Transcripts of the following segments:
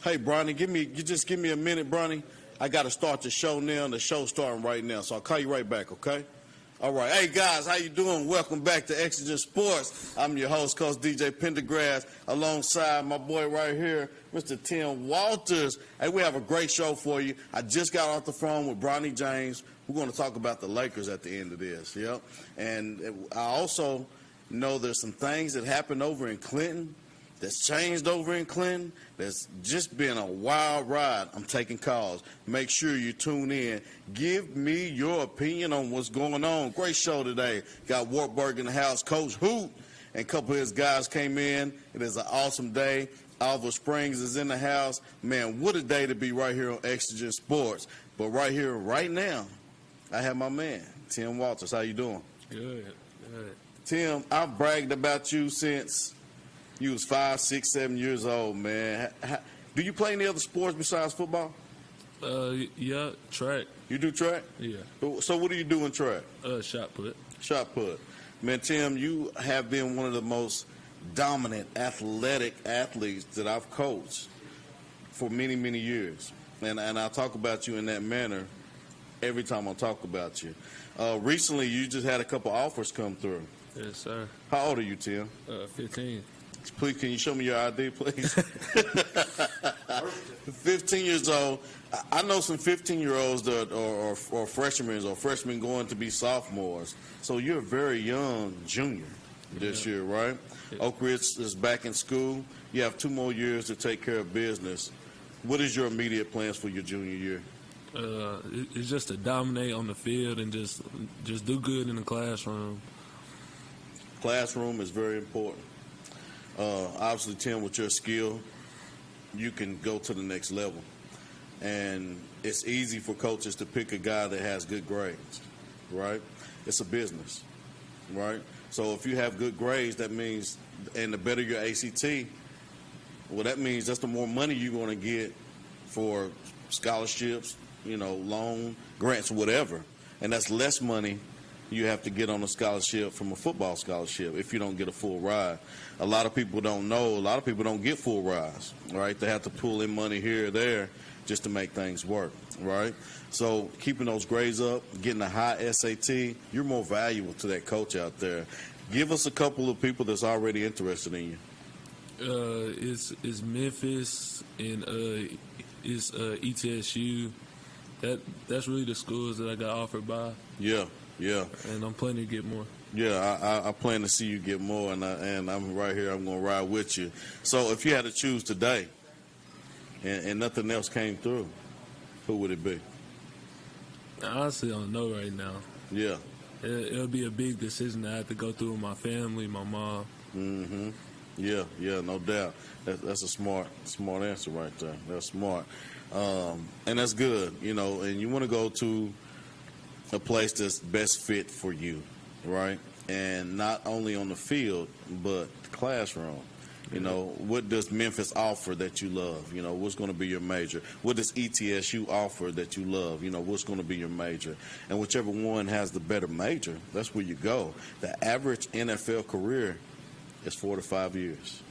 Hey, Bronny, just give me a minute, Bronny. I got to start the show now, and the show's starting right now, so I'll call you right back, okay? All right. Hey, guys, how you doing? Welcome back to Exigent Sports. I'm your host, Coach DJ Pendergrass, alongside my boy right here, Mr. Tim Walters. Hey, we have a great show for you. I just got off the phone with Bronny James. We're going to talk about the Lakers at the end of this, yep. And I also know there's some things that happened over in Clinton that's changed over in Clinton. That's just been a wild ride. I'm taking calls. Make sure you tune in. Give me your opinion on what's going on. Great show today. Got Wartburg in the house. Coach Hoot and a couple of his guys came in. It is an awesome day. Alva Springs is in the house. Man, what a day to be right here on Exigent Sports. But right here, right now, I have my man, Tim Walters. How you doing? Good. Tim, I've bragged about you since you was 5, 6, 7 years old, man. Do you play any other sports besides football? Yeah, track. You do track? Yeah. So what do you do in track? Shot put. Shot put. Man, Tim, you have been one of the most dominant athletic athletes that I've coached for many, many years. And I talk about you in that manner every time I talk about you. Recently, you just had a couple offers come through. Yes, sir. How old are you, Tim? 15. Please, can you show me your ID, please? 15 years old. I know some 15-year-olds that are freshmen going to be sophomores. So you're a very young junior this year, right? Yeah. Oak Ridge is back in school. You have 2 more years to take care of business. What is your immediate plans for your junior year? It's just to dominate on the field and just do good in the classroom. Classroom is very important. Obviously, Tim, with your skill, you can go to the next level. And it's easy for coaches to pick a guy that has good grades, right? It's a business, right? So if you have good grades, that means, and the better your ACT, well, that means that's the more money you're going to get for scholarships, loan, grants, whatever. And that's less money you have to get on a scholarship from a football scholarship if you don't get a full ride. A lot of people don't know. A lot of people don't get full rides, right? They have to pull in money here or there just to make things work, right? So keeping those grades up, getting a high SAT, you're more valuable to that coach out there. Give us a couple of people that's already interested in you. It's Memphis and it's ETSU. That's really the schools that I got offered by. Yeah. And I'm planning to get more. Yeah, I plan to see you get more, and I'm right here. I'm going to ride with you. So if you had to choose today and nothing else came through, who would it be? I honestly don't know right now. Yeah. It'll be a big decision I have to go through with my family, my mom. Mm-hmm. Yeah, no doubt. That's a smart answer right there. That's smart. And that's good, and you want to go to a place that's best fit for you, right? And not only on the field, but the classroom. What does Memphis offer that you love? What's going to be your major? What does ETSU offer that you love? What's going to be your major? And whichever one has the better major, that's where you go. The average NFL career is 4 to 5 years.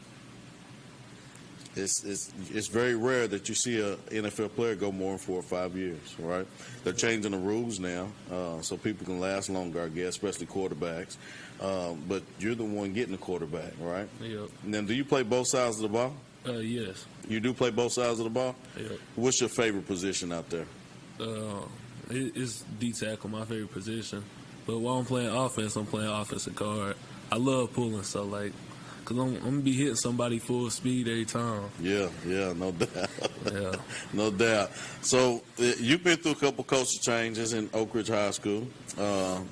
It's very rare that you see an NFL player go more than 4 or 5 years, right? They're changing the rules now, so people can last longer, I guess, especially quarterbacks. But you're the one getting the quarterback, right? Yep. And then do you play both sides of the ball? Yes. You do play both sides of the ball? Yep. What's your favorite position out there? It's D-tackle, my favorite position. But while I'm playing offensive guard. I love pulling, so because I'm going to be hitting somebody full speed every time. Yeah, no doubt. Yeah. No doubt. So you've been through a couple coaching changes in Oak Ridge High School.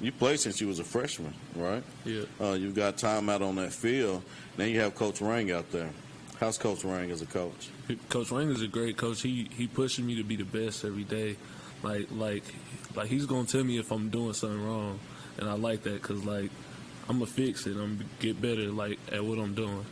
You played since you was a freshman, right? Yeah. You've got time out on that field. Now you have Coach Rang out there. How's Coach Rang as a coach? Coach Rang is a great coach. He pushing me to be the best every day. Like he's going to tell me if I'm doing something wrong, and I like that because, I'm going to fix it. I'm going to get better, at what I'm doing.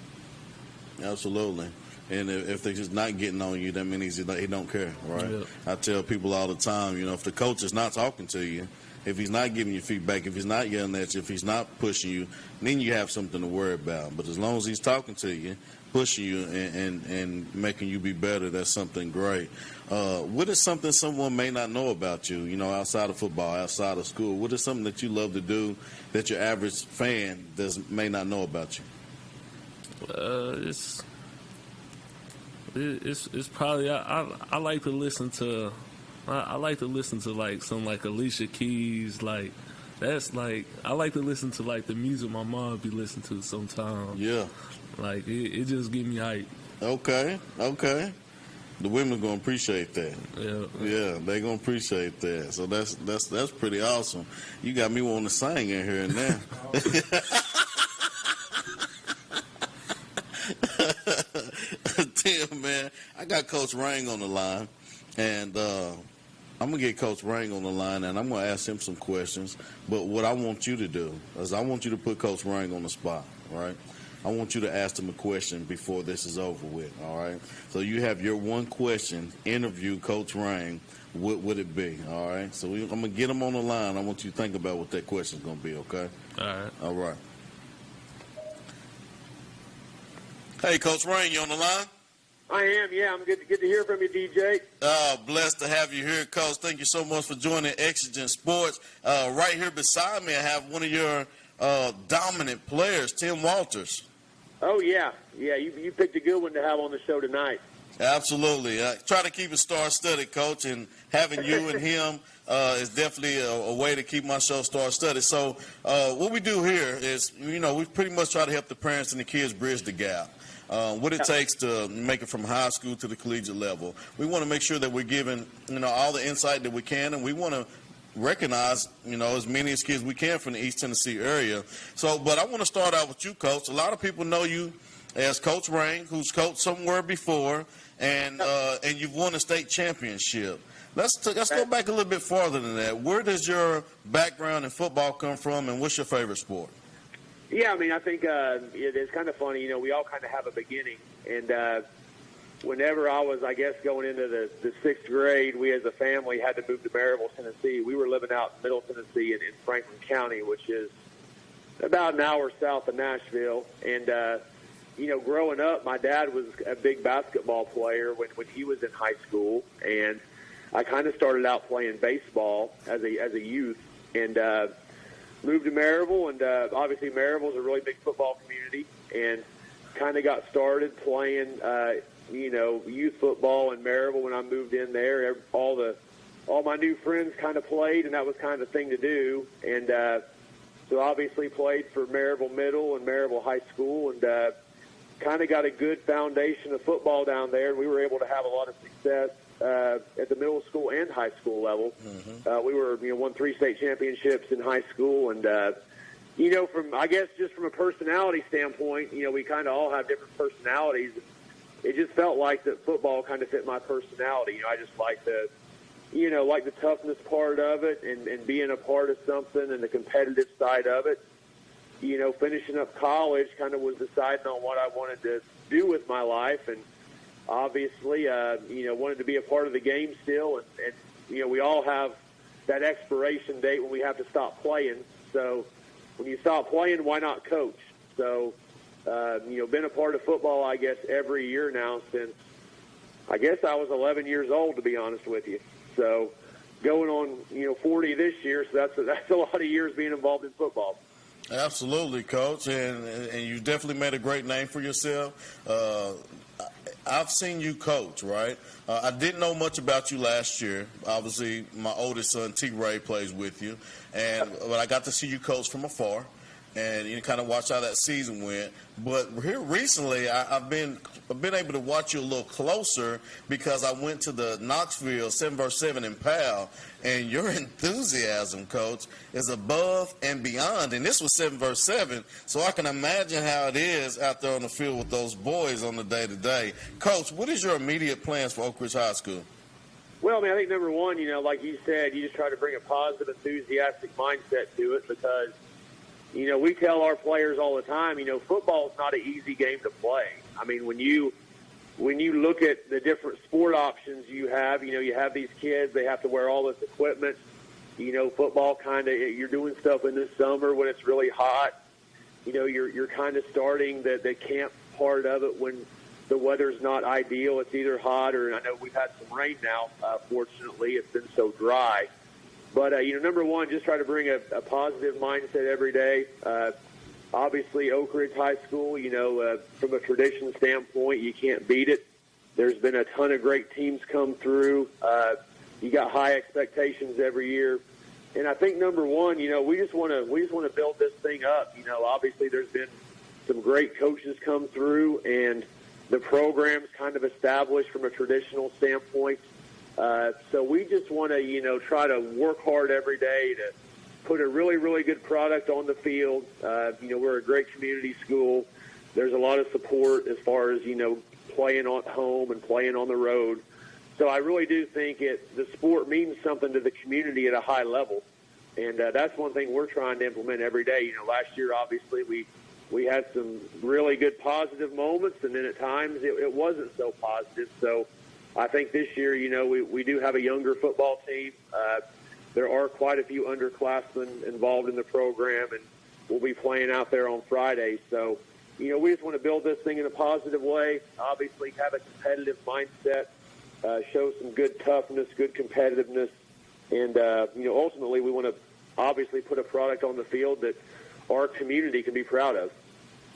Absolutely. And if they're just not getting on you, that means he don't care, right? Yeah. I tell people all the time, if the coach is not talking to you, If he's not giving you feedback, if he's not yelling at you, if he's not pushing you, then you have something to worry about. But as long as he's talking to you, pushing you, and making you be better, that's something great. What is something someone may not know about you, outside of football, outside of school? What is something that you love to do that your average fan may not know about you? It's probably I like to listen to like some like Alicia Keys, like that's like I like to listen to like the music my mom be listening to sometimes. Yeah, like it just give me hype. Okay. The women gonna appreciate that. Yeah, they gonna appreciate that. So that's pretty awesome. You got me wanting to sing in here and now. Tim, man, I got Coach Rang on the line, and I'm going to get Coach Rang on the line, and I'm going to ask him some questions. But what I want you to do is I want you to put Coach Rang on the spot, right? I want you to ask him a question before this is over with, all right? So you have your one question, interview Coach Rang. What would it be, all right? So I'm going to get him on the line. I want you to think about what that question's going to be, okay? All right. All right. Hey, Coach Rang, you on the line? I am, yeah. I'm good to hear from you, DJ. Blessed to have you here, Coach. Thank you so much for joining Exigent Sports. Right here beside me, I have one of your dominant players, Tim Walters. Oh, yeah. Yeah, you picked a good one to have on the show tonight. Absolutely. Try to keep it star-studded, Coach, and having you and him is definitely a way to keep my show star-studded. So what we do here is, we pretty much try to help the parents and the kids bridge the gap. What it takes to make it from high school to the collegiate level. We want to make sure that we're giving, all the insight that we can, and we want to recognize, as many as kids we can from the East Tennessee area. So, but I want to start out with you, Coach. A lot of people know you as Coach Rang, who's coached somewhere before, and you've won a state championship. Let's go back a little bit farther than that. Where does your background in football come from, and what's your favorite sport? Yeah, I mean, I think it's kind of funny. We all kind of have a beginning. And whenever I was, I guess, going into the sixth grade, we as a family had to move to Maryville, Tennessee. We were living out in Middle Tennessee in Franklin County, which is about an hour south of Nashville. And, growing up, my dad was a big basketball player when he was in high school. And I kind of started out playing baseball as a youth. And moved to Maryville, and obviously Maryville is a really big football community, and kind of got started playing, youth football in Maryville when I moved in there. All my new friends kind of played, and that was kind of the thing to do. And so obviously played for Maryville Middle and Maryville High School, and kind of got a good foundation of football down there. And we were able to have a lot of success at the middle school and high school level. Mm-hmm. We won 3 state championships in high school, and from a personality standpoint, we kind of all have different personalities. It just felt like that football kind of fit my personality. I just like the toughness part of it, and being a part of something, and the competitive side of it. Finishing up college kind of was deciding on what I wanted to do with my life, and obviously, wanted to be a part of the game still, and we all have that expiration date when we have to stop playing. So when you stop playing, why not coach? So, been a part of football, I guess, every year now since, I guess I was 11 years old, to be honest with you. So going on, 40 this year, so that's a lot of years being involved in football. Absolutely, Coach, and you definitely made a great name for yourself. I've seen you coach, right? I didn't know much about you last year. Obviously, my oldest son, T-Ray, plays with you. But I got to see you coach from afar, and you kind of watch how that season went. But here recently, I've been able to watch you a little closer because I went to the Knoxville 7vs7 in PAL, and your enthusiasm, Coach, is above and beyond. And this was 7vs7, so I can imagine how it is out there on the field with those boys on the day-to-day. Coach, what is your immediate plans for Oak Ridge High School? Well, I mean, I think number one, like you said, you just try to bring a positive, enthusiastic mindset to it because, we tell our players all the time, football is not an easy game to play. I mean, when you look at the different sport options you have these kids, they have to wear all this equipment, football you're doing stuff in the summer when it's really hot. You're kind of starting the camp part of it when the weather's not ideal. It's either hot or, I know we've had some rain now. Fortunately, it's been so dry. But, number one, just try to bring a positive mindset every day. Obviously, Oak Ridge High School, from a tradition standpoint, you can't beat it. There's been a ton of great teams come through. You got high expectations every year. And I think number one, we just want to build this thing up. Obviously there's been some great coaches come through, and the program's kind of established from a traditional standpoint. So we just want to, try to work hard every day to put a really, really good product on the field. We're a great community school. There's a lot of support as far as, playing at home and playing on the road. So I really do think the sport means something to the community at a high level. And that's one thing we're trying to implement every day. Last year, obviously, we had some really good positive moments, and then at times it wasn't so positive. So I think this year, we do have a younger football team. There are quite a few underclassmen involved in the program, and we'll be playing out there on Friday. So, we just want to build this thing in a positive way, obviously have a competitive mindset, show some good toughness, good competitiveness, and, ultimately we want to obviously put a product on the field that our community can be proud of.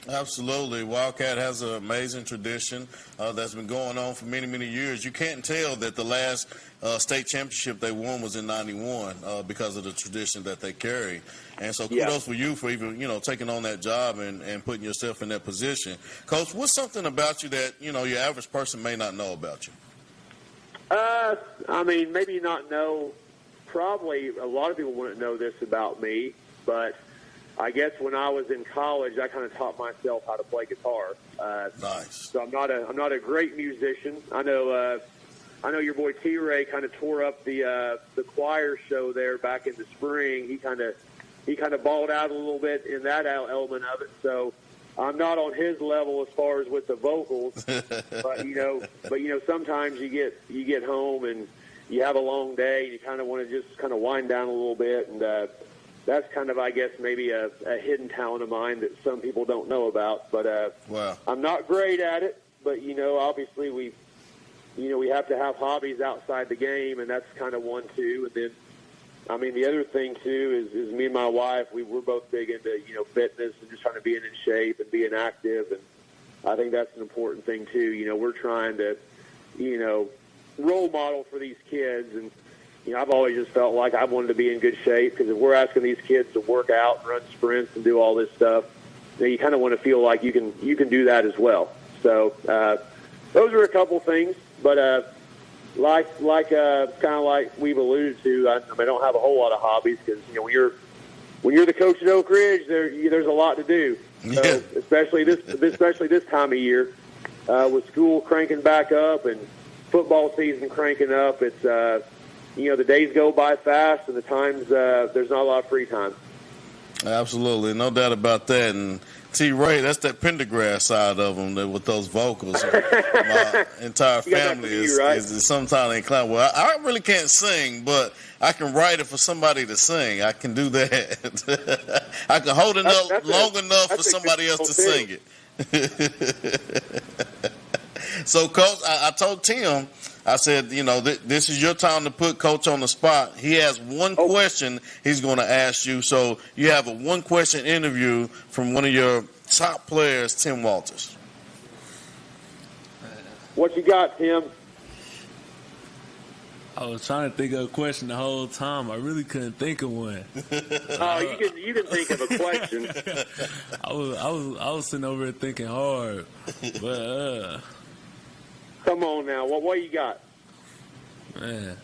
Absolutely. Wildcat has an amazing tradition that's been going on for many, many years. You can't tell that the last state championship they won was in 91 because of the tradition that they carry. And so kudos for you for even, taking on that job and putting yourself in that position. Coach, what's something about you that, your average person may not know about you? Maybe not know. Probably a lot of people wouldn't know this about me, but I guess when I was in college, I kind of taught myself how to play guitar. Nice. So I'm not a great musician. I know your boy T-Ray kind of tore up the choir show there back in the spring. He kind of balled out a little bit in that element of it. So I'm not on his level as far as with the vocals, but sometimes you get home and you have a long day and you kind of want to just kind of wind down a little bit, and that's kind of, I guess, maybe a hidden talent of mine that some people don't know about. But wow. I'm not great at it, but obviously we have to have hobbies outside the game, and that's kind of one too. And then the other thing too is me and my wife, we're both big into fitness and just trying to be in shape and being active, and I think that's an important thing too. We're trying to role model for these kids, and I've always just felt like I wanted to be in good shape, because if we're asking these kids to work out and run sprints and do all this stuff, then you kind of want to feel like you can do that as well. So those are a couple things, but kind of like we've alluded to, I don't have a whole lot of hobbies, because when you're the coach at Oak Ridge, there's a lot to do. So especially this time of year, with school cranking back up and football season cranking up, it's the days go by fast, and the times there's not a lot of free time. Absolutely, no doubt about that. And T-Ray, that's that Pendergrass side of him with those vocals. My entire family is sometimes inclined. Well, I really can't sing, but I can write it for somebody to sing. I can do that. I can hold it up long enough for somebody else to sing it. So, Coach, I told Tim, I said, this is your time to put Coach on the spot. He has one question he's going to ask you. So you have a one-question interview from one of your top players, Tim Walters. What you got, Tim? I was trying to think of a question the whole time. I really couldn't think of one. You can think of a question. I was sitting over here thinking hard, but come on now, what you got? Man,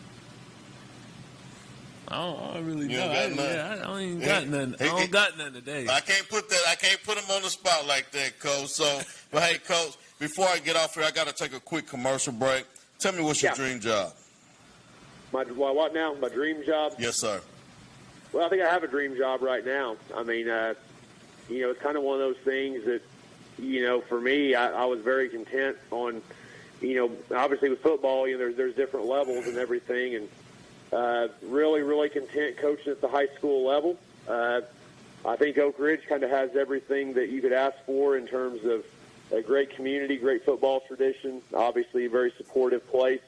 I don't really know. I don't even got nothing. I don't got nothing today. I can't put him on the spot like that, Coach. So, but hey, Coach, before I get off here, I got to take a quick commercial break. Tell me, what's your dream job? What now? My dream job? Yes, sir. Well, I think I have a dream job right now. It's kind of one of those things that, for me, I was very content on, obviously with football, there's different levels and everything. And, Really, really content coaching at the high school level. I think Oak Ridge kind of has everything that you could ask for in terms of a great community, great football tradition, obviously a very supportive place.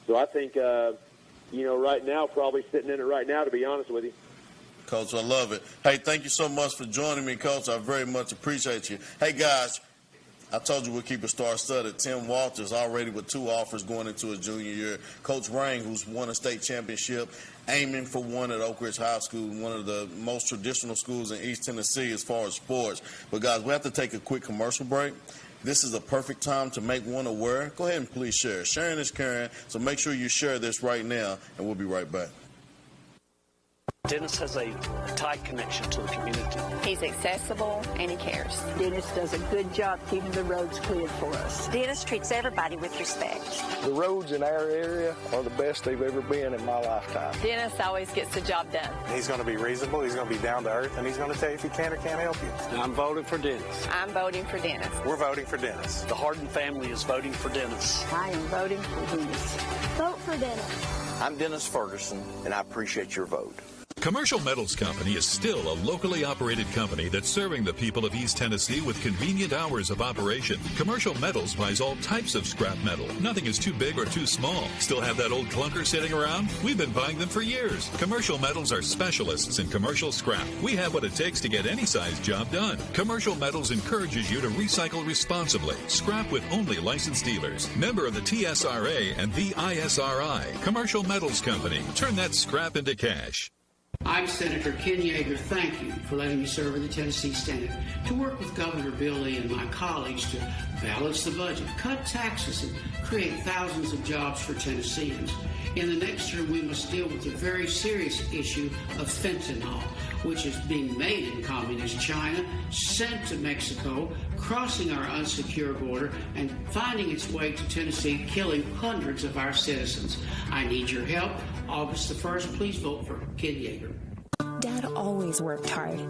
So I think, right now, probably sitting in it right now, to be honest with you. Coach, I love it. Hey, thank you so much for joining me, Coach. I very much appreciate you. Hey, guys, I told you we'll keep it star-studded. Tim Walters already with 2 offers going into his junior year. Coach Rain, who's won a state championship, aiming for one at Oak Ridge High School, one of the most traditional schools in East Tennessee as far as sports. But, guys, we have to take a quick commercial break. This is a perfect time to make one aware. Go ahead and please share. Sharing is caring, so make sure you share this right now, and we'll be right back. Dennis has a tight connection to the community. He's accessible and he cares. Dennis does a good job keeping the roads cleared for us. Dennis treats everybody with respect. The roads in our area are the best they've ever been in my lifetime. Dennis always gets the job done. He's going to be reasonable, he's going to be down to earth, and he's going to tell you if he can or can't help you. I'm voting for Dennis. I'm voting for Dennis. We're voting for Dennis. The Harden family is voting for Dennis. I am voting for Dennis. Vote for Dennis. I'm Dennis Ferguson, and I appreciate your vote. Commercial Metals Company is still a locally operated company that's serving the people of East Tennessee with convenient hours of operation. Commercial Metals buys all types of scrap metal. Nothing is too big or too small. Still have that old clunker sitting around? We've been buying them for years. Commercial Metals are specialists in commercial scrap. We have what it takes to get any size job done. Commercial Metals encourages you to recycle responsibly. Scrap with only licensed dealers. Member of the TSRA and the ISRI. Commercial Metals Company. Turn that scrap into cash. I'm Senator Ken Yeager. Thank you for letting me serve in the Tennessee Senate to work with Governor Bill Lee and my colleagues to balance the budget, cut taxes, and create thousands of jobs for Tennesseans. In the next term, we must deal with the very serious issue of fentanyl, which is being made in communist China, sent to Mexico, crossing our unsecure border, and finding its way to Tennessee, killing hundreds of our citizens. I need your help. August the 1st, please vote for Ken Yeager. Dad always worked hard,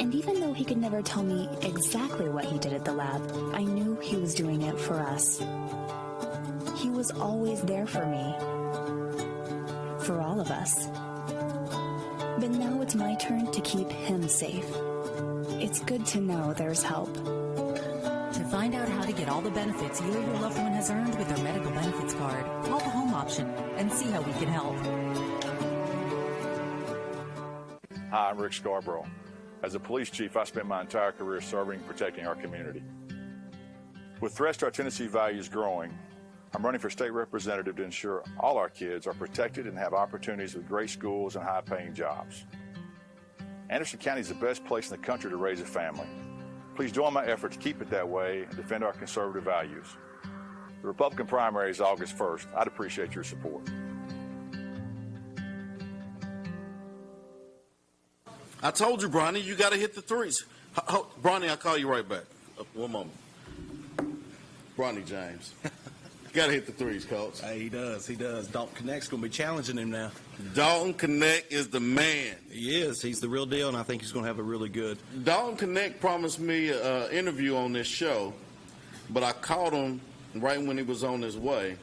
and even though he could never tell me exactly what he did at the lab, I knew he was doing it for us. He was always there for me, for all of us. But now it's my turn to keep him safe. It's good to know there's help. To find out how to get all the benefits you or your loved one has earned with their medical benefits card, call the home option and see how we can help. Hi, I'm Rick Scarborough. As a police chief, I spent my entire career serving and protecting our community. With threats to our Tennessee values growing, I'm running for state representative to ensure all our kids are protected and have opportunities with great schools and high-paying jobs. Anderson County is the best place in the country to raise a family. Please join my effort to keep it that way and defend our conservative values. The Republican primary is August 1st. I'd appreciate your support. I told you, Bronny, you got to hit the threes. Bronny, I'll call you right back. One moment. Bronny James. You got to hit the threes, Coach. Hey, he does. Dalton Connect's going to be challenging him now. Dalton Connect is the man. He is. He's the real deal, and I think he's going to have a really good. Dalton Connect promised me an interview on this show, but I caught him right when he was on his way,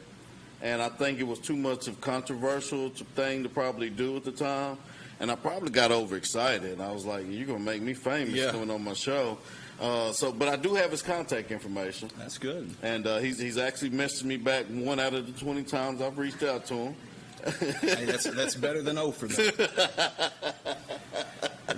and I think it was too much of a controversial thing to probably do at the time, and I probably got overexcited. I was like, you're going to make me famous coming on my show. But I do have his contact information. That's good. And he's actually messaged me back 1 out of the 20 times I've reached out to him. Hey, that's better than 0 for them.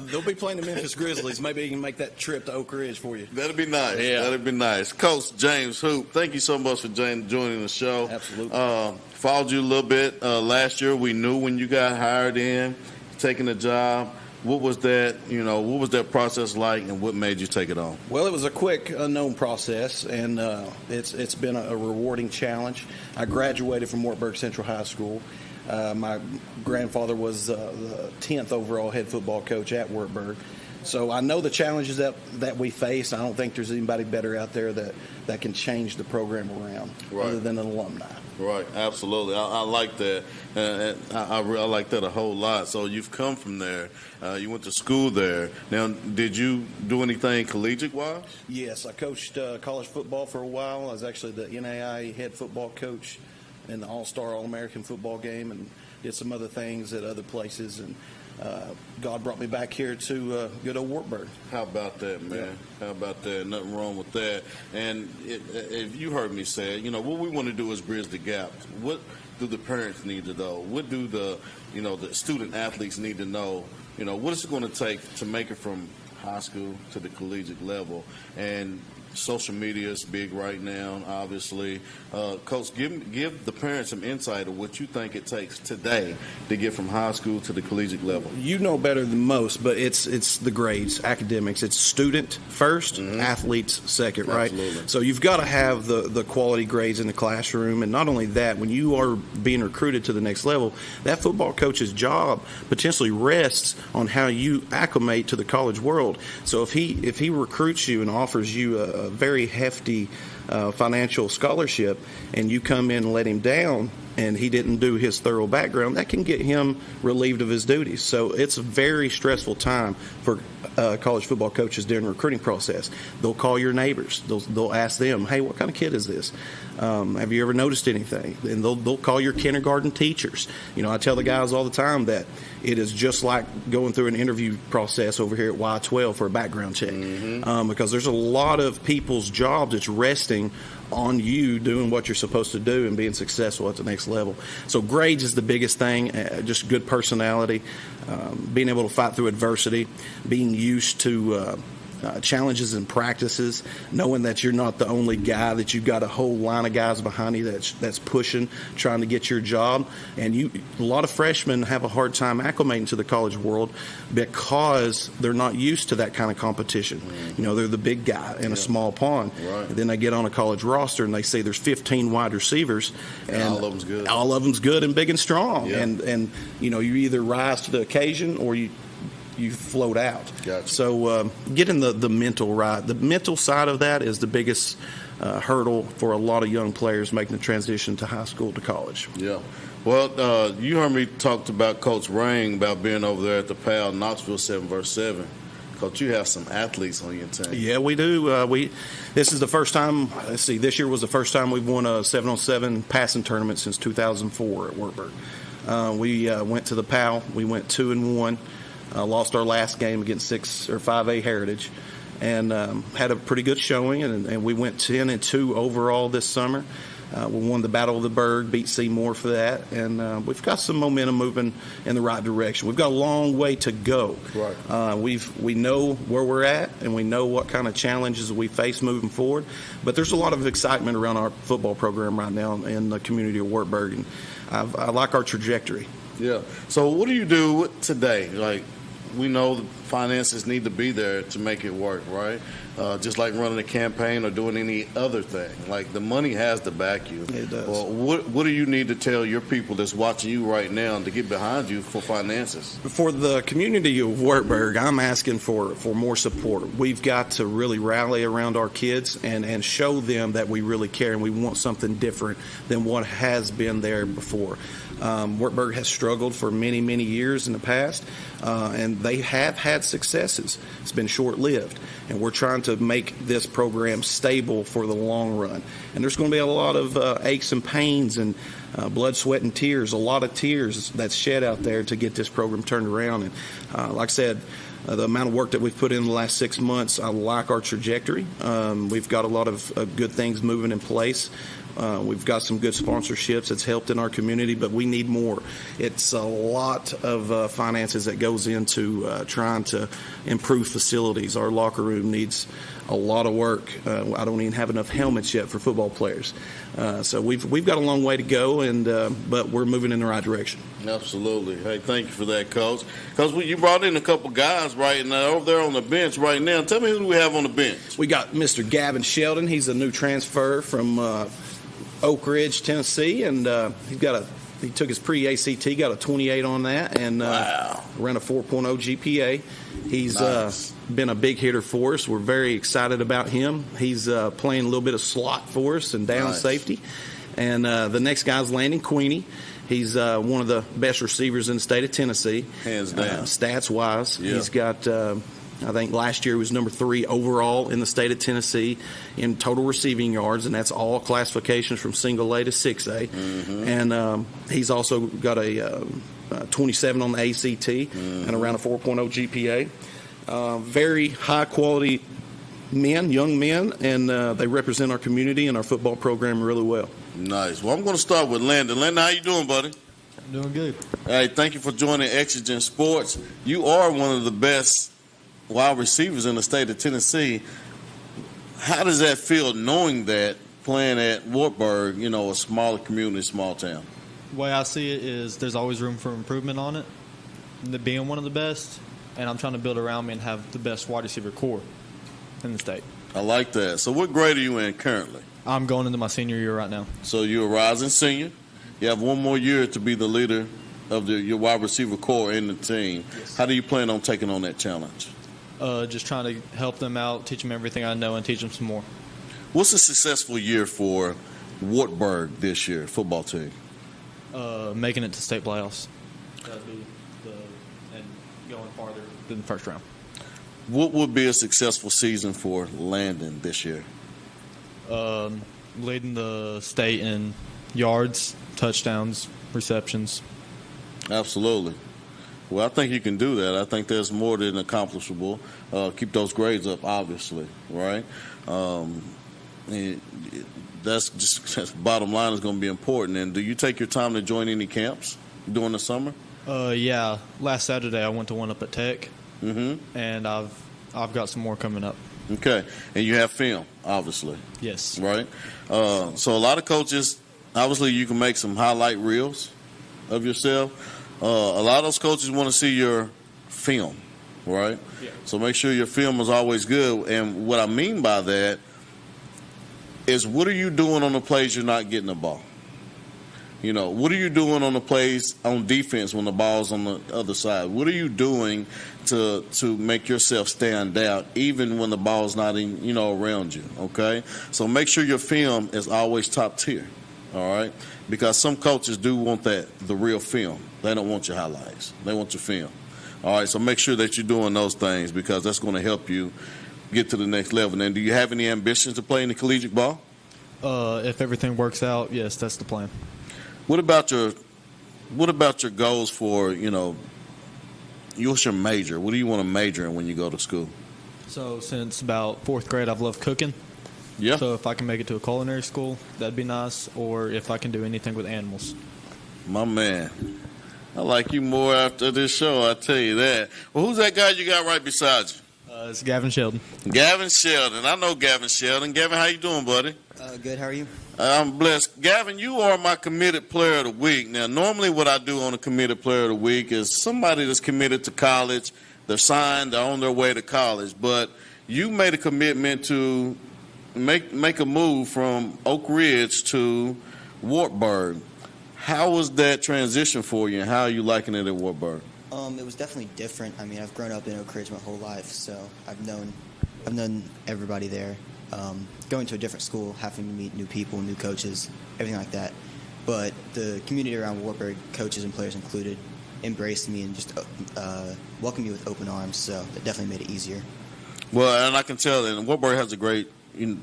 They'll be playing the Memphis Grizzlies. Maybe he can make that trip to Oak Ridge for you. That'd be nice. Yeah. That'd be nice. Coach James Hoop, thank you so much for joining the show. Absolutely. Followed you a little bit last year. We knew when you got hired in, taking the job. What was that, what was that process like, and what made you take it on? Well, it was a quick, unknown process, and it's been a rewarding challenge. I graduated from Wartburg Central High School. My grandfather was the 10th overall head football coach at Wartburg. So I know the challenges that we face. I don't think there's anybody better out there that can change the program around other than an alumni. Right, absolutely. I like that. I like that a whole lot. So you've come from there. You went to school there. Now, did you do anything collegiate-wise? Yes, I coached college football for a while. I was actually the NAIA head football coach in the All-Star All-American football game, and did some other things at other places, and God brought me back here to good old Wartburg. How about that, man? Yeah. How about that? Nothing wrong with that. And if you heard me say it, what we want to do is bridge the gap. What do the parents need to know? What do the student athletes need to know? What is it going to take to make it from high school to the collegiate level? And social media is big right now, obviously. Coach, give the parents some insight of what you think it takes today to get from high school to the collegiate level. You know better than most, but it's the grades, academics. It's student first, athletes second, right? Absolutely. So you've got to have the quality grades in the classroom, and not only that, when you are being recruited to the next level, that football coach's job potentially rests on how you acclimate to the college world. So if he recruits you and offers you a very hefty financial scholarship, and you come in and let him down, and he didn't do his thorough background, that can get him relieved of his duties. So it's a very stressful time for college football coaches during the recruiting process. They'll call your neighbors. They'll ask them, hey, what kind of kid is this? Have you ever noticed anything? And they'll call your kindergarten teachers. I tell the guys all the time that it is just like going through an interview process over here at Y12 for a background check, because there's a lot of people's jobs that's resting on you doing what you're supposed to do and being successful at the next level. So grades is the biggest thing, just good personality, being able to fight through adversity, being used to challenges and practices, knowing that you're not the only guy, that you've got a whole line of guys behind you that's pushing, trying to get your job. And a lot of freshmen have a hard time acclimating to the college world because they're not used to that kind of competition. They're the big guy in a small pond. Right. And then they get on a college roster and they say there's 15 wide receivers, and all of them's good. All of them's good and big and strong. Yeah. And you either rise to the occasion or you float out. Gotcha. So getting the mental right. The mental side of that is the biggest hurdle for a lot of young players making the transition to high school to college. Yeah. Well, you heard me talk about Coach Ring about being over there at the PAL Knoxville 7vs7. Coach, you have some athletes on your team. Yeah, we do. This is the first time. Let's see. This year was the first time we've won a 7-on-7 passing tournament since 2004 at Wartburg. We went to the PAL. We went 2-1. Lost our last game against 5A Heritage, and had a pretty good showing, and we went 10-2 overall this summer. We won the Battle of the Berg, beat Seymour for that, and we've got some momentum moving in the right direction. We've got a long way to go. Right. We know where we're at, and we know what kind of challenges we face moving forward, but there's a lot of excitement around our football program right now in the community of Wartburg, and I like our trajectory. Yeah. So what do you do today? Like, we know the finances need to be there to make it work, right? Just like running a campaign or doing any other thing. Like, the money has to back you. It does. Well, what do you need to tell your people that's watching you right now to get behind you for finances? For the community of Wartburg, I'm asking for more support. We've got to really rally around our kids and show them that we really care and we want something different than what has been there before. Wartburg has struggled for many, many years in the past, and they have had successes. It's been short-lived, and we're trying to make this program stable for the long run. And there's going to be a lot of aches and pains and blood, sweat, and tears, a lot of tears that's shed out there to get this program turned around. And like I said, the amount of work that we've put in the last 6 months, I like our trajectory. We've got a lot of good things moving in place. We've got some good sponsorships that's helped in our community, but we need more. It's a lot of finances that goes into trying to improve facilities. Our locker room needs a lot of work. I don't even have enough helmets yet for football players. So we've got a long way to go, but we're moving in the right direction. Absolutely. Hey, thank you for that, Coach. Coach, you brought in a couple guys right now over there on the bench right now. Tell me who we have on the bench. We got Mr. Gavin Sheldon. He's a new transfer from Oak Ridge, Tennessee, and he took his pre-ACT, got a 28 on that, and ran a 4.0 GPA. He's nice. Been a big hitter for us. We're very excited about him. He's playing a little bit of slot for us and down safety. And the next guy's Landon Queenie. He's one of the best receivers in the state of Tennessee. Hands down. Stats-wise. Yeah. He's got I think last year he was number 3 overall in the state of Tennessee in total receiving yards, and that's all classifications from single A to 6A. And he's also got a 27 on the ACT and around a 4.0 GPA. Very high quality men, young men, and they represent our community and our football program really well. Nice. Well, I'm going to start with Landon. Landon, how you doing, buddy? I'm doing good. Hey, thank you for joining Exigent Sports. You are one of the best wide receivers in the state of Tennessee. How does that feel knowing that, playing at Wartburg, you know, a smaller community, small town? The way I see it is there's always room for improvement on it, being one of the best, and I'm trying to build around me and have the best wide receiver core in the state. I like that. So what grade are you in currently? I'm going into my senior year right now. So you're a rising senior. You have one more year to be the leader of your wide receiver core in the team. Yes. How do you plan on taking on that challenge? Just trying to help them out, teach them everything I know, and teach them some more. What's a successful year for Wartburg this year, football team? Making it to state playoffs. That'd be and going farther than the first round. What would be a successful season for Landon this year? Leading the state in yards, touchdowns, receptions. Absolutely. Well, I think you can do that. I think there's more than accomplishable. Keep those grades up, obviously, right? That's bottom line is going to be important. And do you take your time to join any camps during the summer? Yeah. Last Saturday I went to one up at Tech, and I've got some more coming up. Okay, and you have film, obviously. Yes. Right. So a lot of coaches, obviously, you can make some highlight reels of yourself. A lot of those coaches want to see your film, right? Yeah. So make sure your film is always good. And what I mean by that is, what are you doing on the plays you're not getting the ball? You know, what are you doing on the plays on defense when the ball's on the other side? What are you doing to make yourself stand out even when the ball's not in, you know, around you, okay? So make sure your film is always top tier, all right? Because some coaches do want the real film. They don't want your highlights. They want your film. All right, so make sure that you're doing those things because that's going to help you get to the next level. And do you have any ambitions to play in the collegiate ball? If everything works out, yes, that's the plan. What about your goals for, you know, what's your major? What do you want to major in when you go to school? So since about 4th grade, I've loved cooking. Yeah. So if I can make it to a culinary school, that'd be nice. Or if I can do anything with animals. My man. I like you more after this show, I tell you that. Well, who's that guy you got right beside you? It's Gavin Sheldon. Gavin Sheldon. I know Gavin Sheldon. Gavin, how you doing, buddy? Good. How are you? I'm blessed. Gavin, you are my committed player of the week. Now, normally what I do on a committed player of the week is somebody that's committed to college. They're signed. They're on their way to college. But you made a commitment to make a move from Oak Ridge to Wartburg. How was that transition for you, and how are you liking it at Wartburg? It was definitely different. I mean, I've grown up in Oak Ridge my whole life, so I've known everybody there. Going to a different school, having to meet new people, new coaches, everything like that. But the community around Wartburg, coaches and players included, embraced me and just welcomed me with open arms. So it definitely made it easier. Well, and I can tell that Wartburg has a great,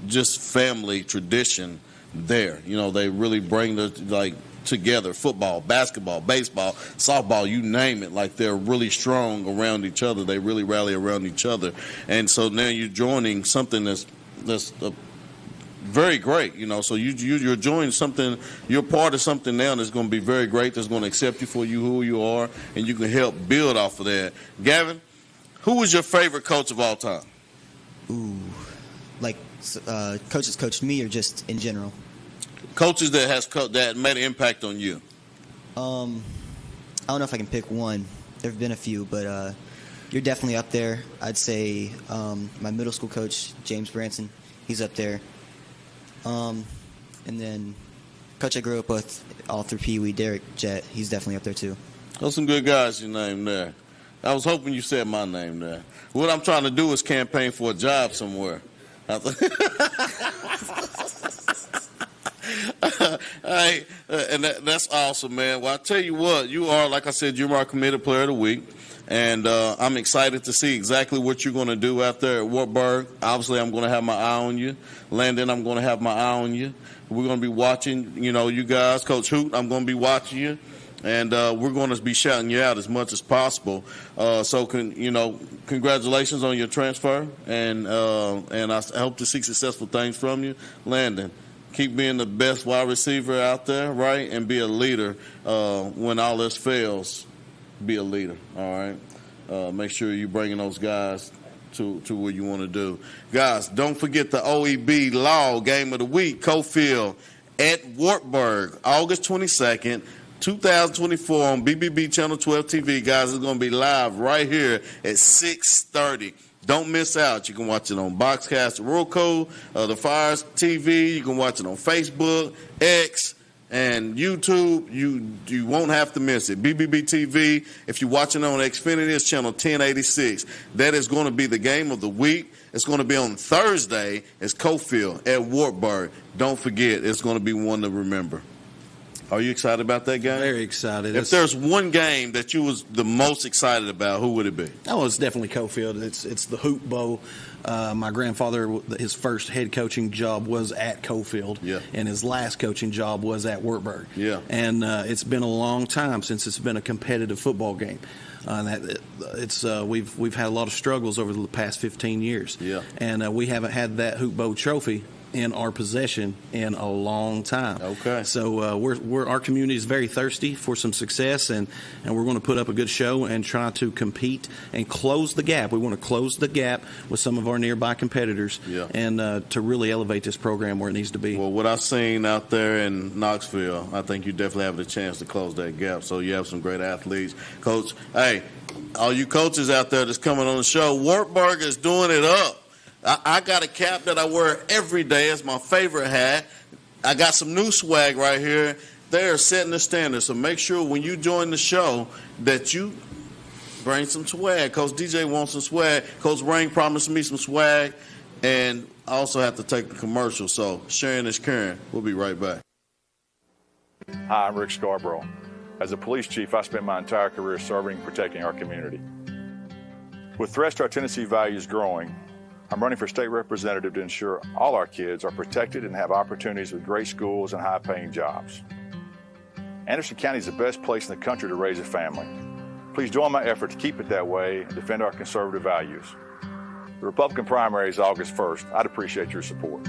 just family tradition there. You know, they really bring together football, basketball, baseball, softball, you name it. Like, they're really strong around each other. They really rally around each other. And so now you're joining something that's very great, you know. So you're joining something, you're part of something now that's going to be very great, that's going to accept you for who you are, and you can help build off of that. Gavin, who was your favorite coach of all time? Ooh, like coaches coached me or just in general? Coaches that made an impact on you. I don't know if I can pick one. There have been a few, but you're definitely up there. I'd say my middle school coach, James Branson, he's up there. And then coach I grew up with all through Pee Wee, Derek Jett, he's definitely up there too. Those some good guys you named there. I was hoping you said my name there. What I'm trying to do is campaign for a job somewhere. Hey, and that's awesome, man. Well, I tell you what, you are, like I said, you're my committed player of the week. And I'm excited to see exactly what you're going to do out there at Wartburg. Obviously, I'm going to have my eye on you. Landon, I'm going to have my eye on you. We're going to be watching, you guys. Coach Hoot, I'm going to be watching you. And we're going to be shouting you out as much as possible. Congratulations on your transfer. And I hope to see successful things from you. Landon, keep being the best wide receiver out there, right? And be a leader when all this fails. Be a leader, all right? Make sure you're bringing those guys to where you want to do. Guys, don't forget the OEB Law Game of the Week, Cofield at Wartburg, August 22nd, 2024 on BBB Channel 12 TV. Guys, it's going to be live right here at 6:30. Don't miss out. You can watch it on Boxcast, Roku, the Fires TV. You can watch it on Facebook, X, and YouTube. You won't have to miss it. BBB TV, if you're watching on Xfinity, it's channel 1086. That is going to be the game of the week. It's going to be on Thursday. It's Cofield at Wartburg. Don't forget, it's going to be one to remember. Are you excited about that game? Very excited. If there's one game that you was the most excited about, who would it be? Oh, it's definitely Cofield. It's the Hoop Bowl. My grandfather, his first head coaching job was at Cofield, and his last coaching job was at Wartburg. Yeah. And it's been a long time since it's been a competitive football game. We've had a lot of struggles over the past 15 years. Yeah. And we haven't had that Hoop Bowl trophy in our possession in a long time. Okay. So our community is very thirsty for some success, and we're going to put up a good show and try to compete and close the gap. We want to close the gap with some of our nearby competitors, and to really elevate this program where it needs to be. Well, what I've seen out there in Knoxville, I think you definitely have the chance to close that gap. So you have some great athletes. Coach, hey, all you coaches out there that's coming on the show, Wartburg is doing it up. I got a cap that I wear every day. It's my favorite hat. I got some new swag right here. They're setting the standard. So make sure when you join the show that you bring some swag. Coach DJ wants some swag. Coach Rain promised me some swag. And I also have to take a commercial. So sharing is caring. We'll be right back. Hi, I'm Rick Scarborough. As a police chief, I spent my entire career serving and protecting our community. With threats to our Tennessee values growing, I'm running for state representative to ensure all our kids are protected and have opportunities with great schools and high-paying jobs. Anderson County is the best place in the country to raise a family. Please join my effort to keep it that way and defend our conservative values. The Republican primary is August 1st. I'd appreciate your support.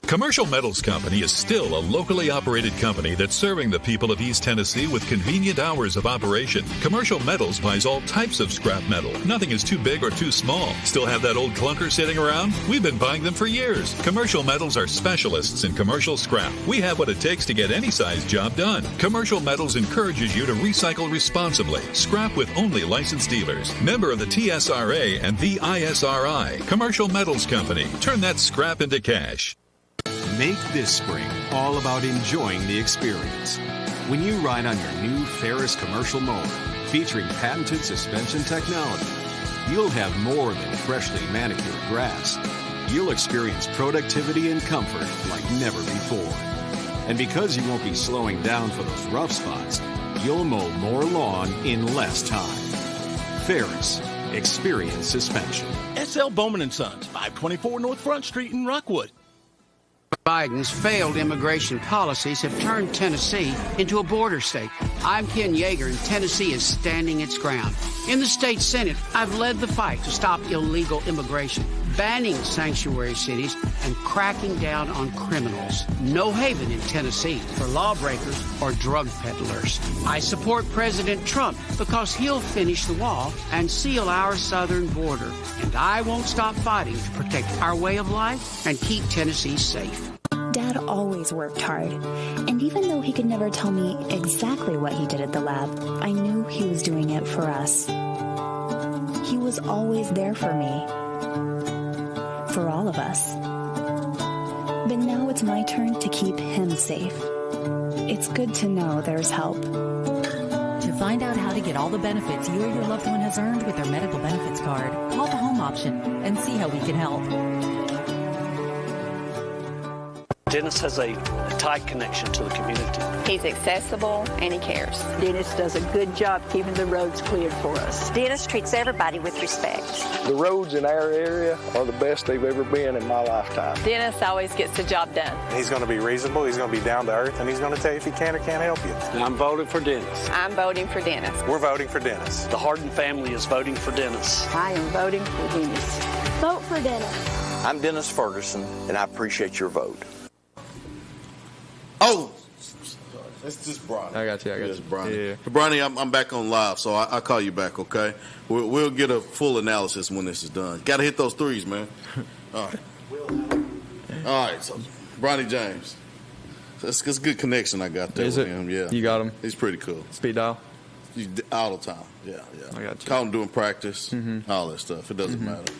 Commercial Metals Company is still a locally operated company that's serving the people of East Tennessee with convenient hours of operation. Commercial Metals buys all types of scrap metal. Nothing is too big or too small. Still have that old clunker sitting around? We've been buying them for years. Commercial Metals are specialists in commercial scrap. We have what it takes to get any size job done. Commercial Metals encourages you to recycle responsibly. Scrap with only licensed dealers. Member of the TSRA and the ISRI. Commercial Metals Company. Turn that scrap into cash. Make this spring all about enjoying the experience. When you ride on your new Ferris commercial mower, featuring patented suspension technology, you'll have more than freshly manicured grass. You'll experience productivity and comfort like never before. And because you won't be slowing down for those rough spots, you'll mow more lawn in less time. Ferris, experience suspension. S.L. Bowman & Sons, 524 North Front Street in Rockwood. Biden's failed immigration policies have turned Tennessee into a border state. I'm Ken Yeager, and Tennessee is standing its ground. In the state Senate, I've led the fight to stop illegal immigration, banning sanctuary cities, and cracking down on criminals. No haven in Tennessee for lawbreakers or drug peddlers. I support President Trump because he'll finish the wall and seal our southern border. And I won't stop fighting to protect our way of life and keep Tennessee safe. Dad always worked hard, and even though he could never tell me exactly what he did at the lab, I knew he was doing it for us. He was always there for me, for all of us. But now it's my turn to keep him safe. It's good to know there's help. To find out how to get all the benefits you or your loved one has earned with their medical benefits card, call the home option and see how we can help. Dennis has a tight connection to the community. He's accessible and he cares. Dennis does a good job keeping the roads cleared for us. Dennis treats everybody with respect. The roads in our area are the best they've ever been in my lifetime. Dennis always gets the job done. He's going to be reasonable, he's going to be down to earth, and he's going to tell you if he can or can't help you. I'm voting for Dennis. I'm voting for Dennis. We're voting for Dennis. The Harden family is voting for Dennis. I am voting for Dennis. Vote for Dennis. I'm Dennis Ferguson, and I appreciate your vote. Oh, it's just Bronny. I got you. It's Bronny. Yeah. Bronny, I'm back on live, so I'll call you back, okay? We'll get a full analysis when this is done. Got to hit those threes, man. All right, so Bronny James. That's a good connection I got there with him. Yeah, You got him? He's pretty cool. Speed dial? All the time. Yeah. I got you. Call him doing practice, all that stuff. It doesn't matter.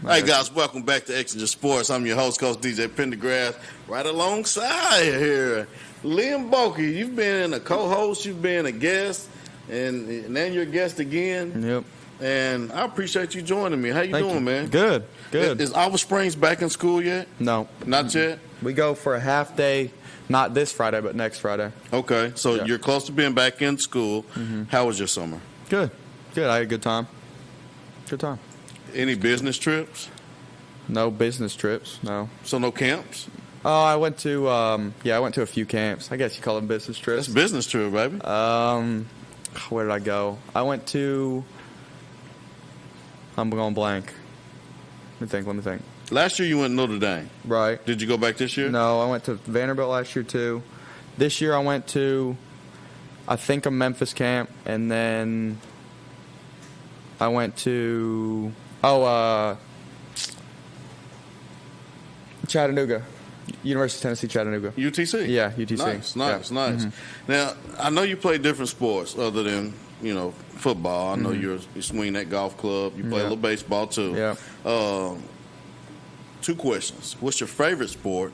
Hey, guys, welcome back to Exigent Sports. I'm your host, Coach DJ Pendergrass, right alongside here. Liam Bokey, you've been a co-host, you've been a guest, and now you're a guest again. Yep. And I appreciate you joining me. How you Thank doing, you. man? Good. Is Olive Springs back in school yet? No. Not yet? We go for a half day, not this Friday, but next Friday. Okay, so you're close to being back in school. How was your summer? Good. I had a good time. Any business trips? No business trips, no. So no camps? I went to a few camps. I guess you call them business trips. That's a business trip, baby. Where did I go? I went to, I'm going blank. Let me think. Last year you went to Notre Dame. Right. Did you go back this year? No, I went to Vanderbilt last year too. This year I went to, I think, a Memphis camp, and then I went to, Chattanooga. University of Tennessee, Chattanooga. UTC? Yeah, UTC. Nice. Mm-hmm. Now, I know you play different sports other than, football. I know you swing that golf club. You play a little baseball, too. Yeah. 2 questions. What's your favorite sport?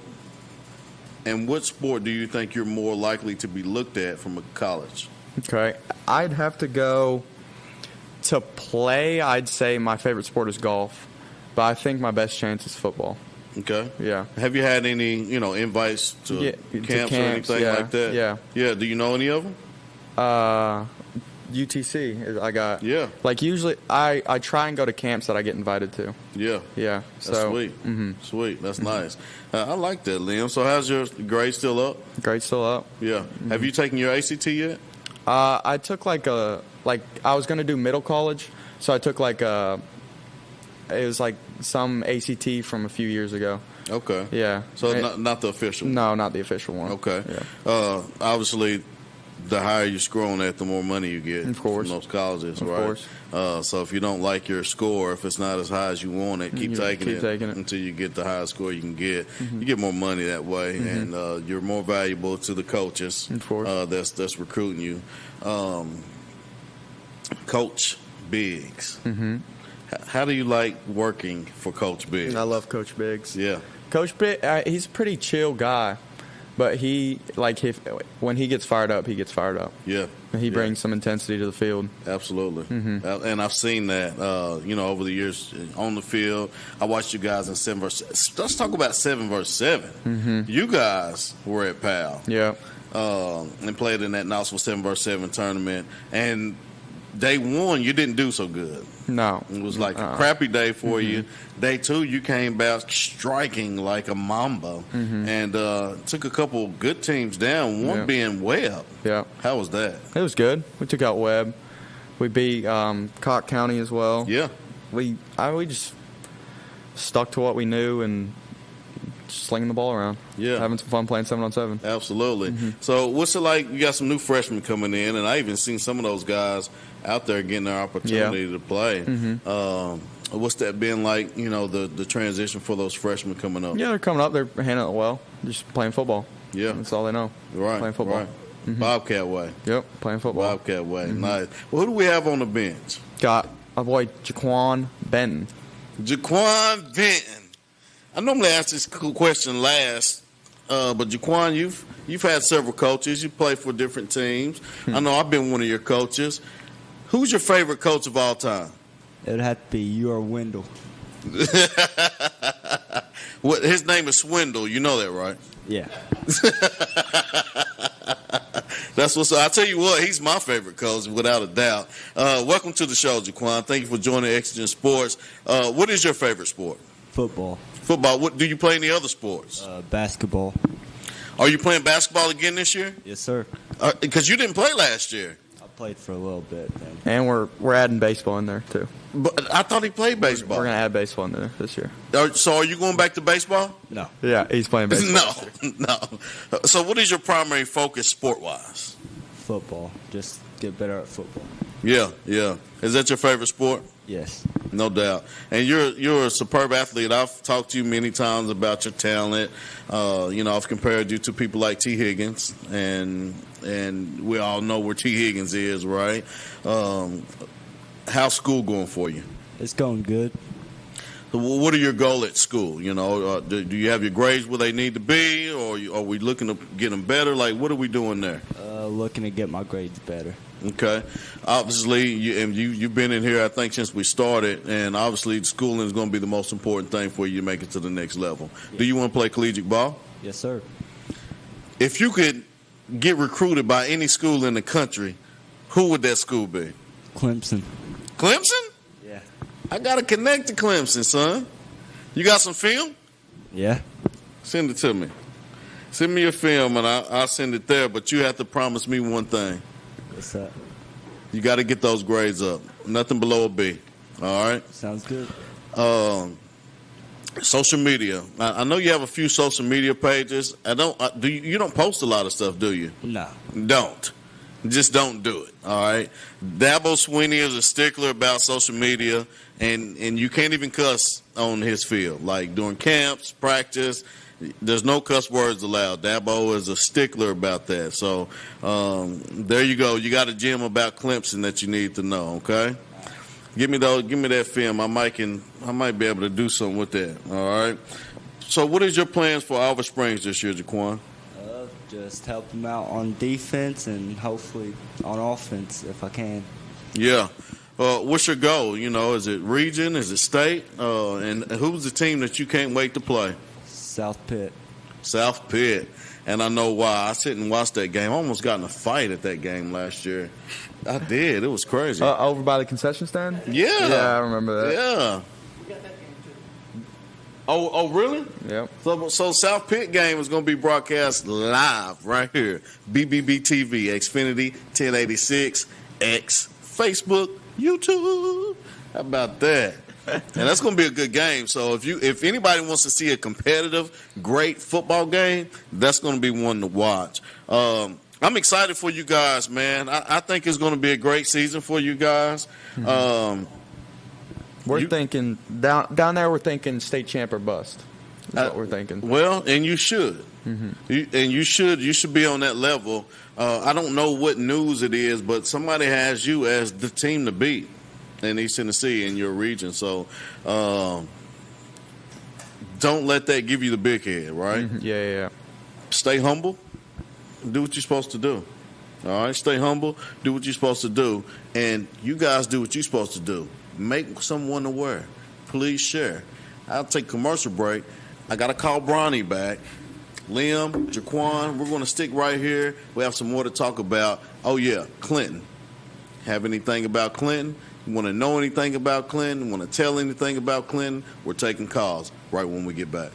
And what sport do you think you're more likely to be looked at from a college? Okay. I'd have to go to play. I'd say my favorite sport is golf. But I think my best chance is football. Okay. Yeah. Have you had any, invites to camps or anything like that? Yeah. Yeah. Do you know any of them? UTC, I got. Yeah. Like usually, I try and go to camps that I get invited to. Yeah. Yeah. That's sweet. Sweet. That's nice. I like that, Liam. So how's your grade still up? Grade still up. Yeah. Have you taken your ACT yet? I took I was going to do middle college, so I took it was like some ACT from a few years ago. Okay. Yeah. So not the official one? No, not the official one. Okay. Yeah. Obviously, the higher you score on that, the more money you get from those colleges, of right? Course. So if you don't like your score, if it's not as high as you want it, keep taking it until you get the highest score you can get. You get more money that way, and you're more valuable to the coaches that's recruiting you. Coach Biggs. How do you like working for Coach Biggs? I love Coach Biggs. Yeah. Coach Biggs, he's a pretty chill guy. But when he gets fired up, he gets fired up. Yeah. He brings some intensity to the field. Absolutely. And I've seen that, over the years on the field. I watched you guys in 7 vs. Let's talk about 7 vs. 7. You guys were at PAL. Yeah. And played in that Knoxville 7 vs. 7 tournament. And day 1, you didn't do so good. No. It was like a crappy day for you. Day 2, you came back striking like a mamba and took a couple good teams down, one being Webb. Yeah. How was that? It was good. We took out Webb. We beat Cocke County as well. Yeah. We just stuck to what we knew and just slinging the ball around. Yeah. Having some fun playing 7-on-7. Absolutely. So what's it like? You got some new freshmen coming in, and I even seen some of those guys out there getting their opportunity to play. What's that been like, the transition for those freshmen coming up? Yeah, they're coming up. They're handling it well. Just playing football. Yeah. That's all they know. Right. Playing football. Right. Bobcat way. Yep, playing football. Bobcat way. Nice. Well, who do we have on the bench? Got my boy Jaquan Benton. Jaquan Benton. I normally ask this question last, but Jaquan, you've had several coaches. You play for different teams. I know I've been one of your coaches. Who's your favorite coach of all time? It would have to be your Wendell. What, his name is Swindle. You know that, right? Yeah. That's what's up. I tell you what, he's my favorite coach, without a doubt. Welcome to the show, Jaquan. Thank you for joining Exigent Sports. What is your favorite sport? Football. Football. What do you play any other sports? Basketball. Are you playing basketball again this year? Yes, sir. Because you didn't play last year. I played for a little bit. Then. And we're adding baseball in there too. But I thought he played baseball. We're gonna add baseball in there this year. So are you going back to baseball? No. Yeah, he's playing baseball. No. So what is your primary focus sport-wise? Football. Just get better at football. Yeah. Is that your favorite sport? Yes. No doubt. And you're a superb athlete. I've talked to you many times about your talent. I've compared you to people like T. Higgins, and we all know where T. Higgins is, right? How's school going for you? It's going good. What are your goals at school? Do you have your grades where they need to be, or are we looking to get them better? Like, what are we doing there? Looking to get my grades better. Okay. Obviously, you've been in here, I think, since we started, and obviously schooling is going to be the most important thing for you to make it to the next level. Yeah. Do you want to play collegiate ball? Yes, sir. If you could get recruited by any school in the country, who would that school be? Clemson. Clemson? Yeah. I got to connect to Clemson, son. You got some film? Yeah. Send it to me. Send me your film, and I'll send it there, but you have to promise me one thing. What's that? You got to get those grades up. Nothing below a B. All right? Sounds good. Social media. I know you have a few social media pages. You don't post a lot of stuff, do you? No. Don't. Just don't do it. All right? Dabo Swinney is a stickler about social media, and you can't even cuss on his field. Like during camps, practice, there's no cuss words allowed. Dabo is a stickler about that. So there you go. You got a gem about Clemson that you need to know. Okay, give me that film. I might be able to do something with that. All right. So what is your plans for Alva Springs this year, Jaquan? Just help them out on defense and hopefully on offense if I can. Yeah. What's your goal? Is it region? Is it state? And who's the team that you can't wait to play? South Pitt. South Pitt. And I know why. I sit and watched that game. I almost got in a fight at that game last year. I did. It was crazy. Over by the concession stand? Yeah. Yeah, I remember that. Yeah. Oh, really? Yep. So South Pitt game is going to be broadcast live right here. BBB TV, Xfinity 1086, X, Facebook, YouTube. How about that? And that's going to be a good game. So if anybody wants to see a competitive, great football game, that's going to be one to watch. I'm excited for you guys, man. I think it's going to be a great season for you guys. Mm-hmm. We're thinking down there. We're thinking state champ or bust. That's what we're thinking. Well, and you should. Mm-hmm. You should be on that level. I don't know what news it is, but somebody has you as the team to beat in East Tennessee in your region. So don't let that give you the big head, right? Mm-hmm. Yeah. Stay humble. Do what you're supposed to do. All right? Stay humble. Do what you're supposed to do. And you guys do what you're supposed to do. Make someone aware. Please share. I'll take a commercial break. I got to call Bronny back. Liam, Jaquan, we're going to stick right here. We have some more to talk about. Oh, yeah, Clinton. Have anything about Clinton? You want to know anything about Clinton? Want to tell anything about Clinton? We're taking calls right when we get back.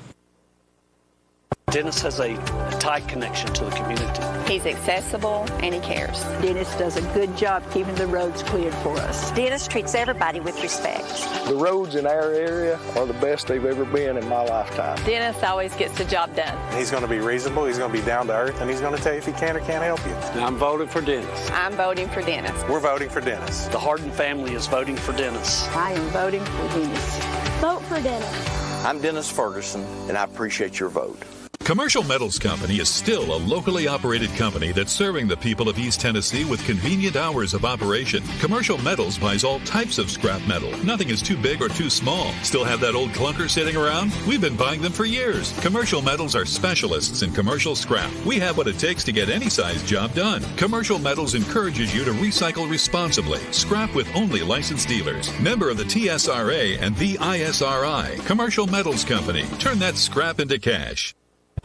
Dennis has a tight connection to the community. He's accessible and he cares. Dennis does a good job keeping the roads cleared for us. Dennis treats everybody with respect. The roads in our area are the best they've ever been in my lifetime. Dennis always gets the job done. He's going to be reasonable, he's going to be down to earth, and he's going to tell you if he can or can't help you. I'm voting for Dennis. I'm voting for Dennis. We're voting for Dennis. The Harden family is voting for Dennis. I am voting for Dennis. Vote for Dennis. I'm Dennis Ferguson, and I appreciate your vote. Commercial Metals Company is still a locally operated company that's serving the people of East Tennessee with convenient hours of operation. Commercial Metals buys all types of scrap metal. Nothing is too big or too small. Still have that old clunker sitting around? We've been buying them for years. Commercial Metals are specialists in commercial scrap. We have what it takes to get any size job done. Commercial Metals encourages you to recycle responsibly. Scrap with only licensed dealers. Member of the TSRA and the ISRI. Commercial Metals Company. Turn that scrap into cash.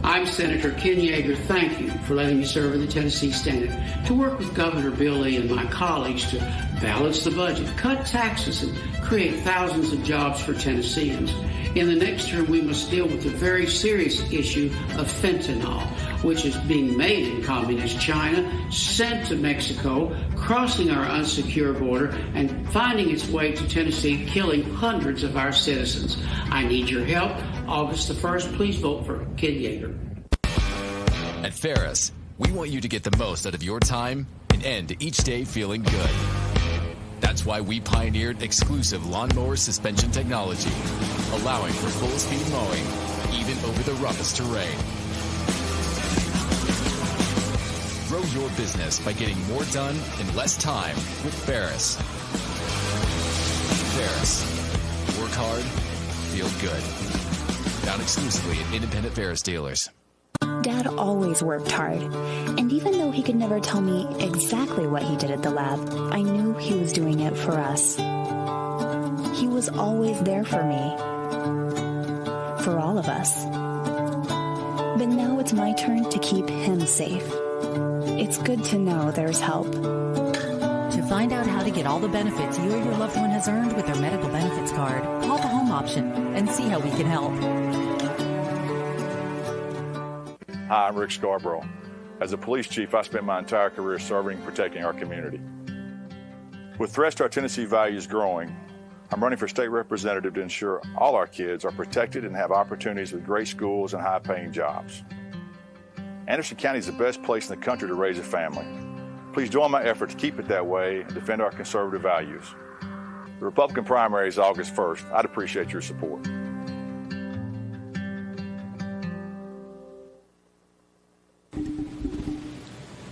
I'm Senator Ken Yeager. Thank you for letting me serve in the Tennessee Senate to work with Governor Bill Lee and my colleagues to balance the budget, cut taxes, and create thousands of jobs for Tennesseans. In the next term, we must deal with the very serious issue of fentanyl, which is being made in communist China, sent to Mexico, crossing our unsecure border, and finding its way to Tennessee, killing hundreds of our citizens. I need your help. August the 1st, please vote for Ken Yeager. At Ferris, we want you to get the most out of your time and end each day feeling good. That's why we pioneered exclusive lawnmower suspension technology, allowing for full-speed mowing, even over the roughest terrain. Grow your business by getting more done in less time with Ferris. Ferris. Work hard, feel good. Found exclusively at independent Ferris dealers. Dad always worked hard, and even though he could never tell me exactly what he did at the lab, I knew he was doing it for us. He was always there for me, for all of us. But now it's my turn to keep him safe. It's good to know there's help. To find out how to get all the benefits you or your loved one has earned with their medical benefits card, call the home option and see how we can help. Hi, I'm Rick Scarborough. As a police chief, I spent my entire career serving and protecting our community. With threats to our Tennessee values growing, I'm running for state representative to ensure all our kids are protected and have opportunities with great schools and high-paying jobs. Anderson County is the best place in the country to raise a family. Please join my effort to keep it that way and defend our conservative values. The Republican primary is August 1st. I'd appreciate your support.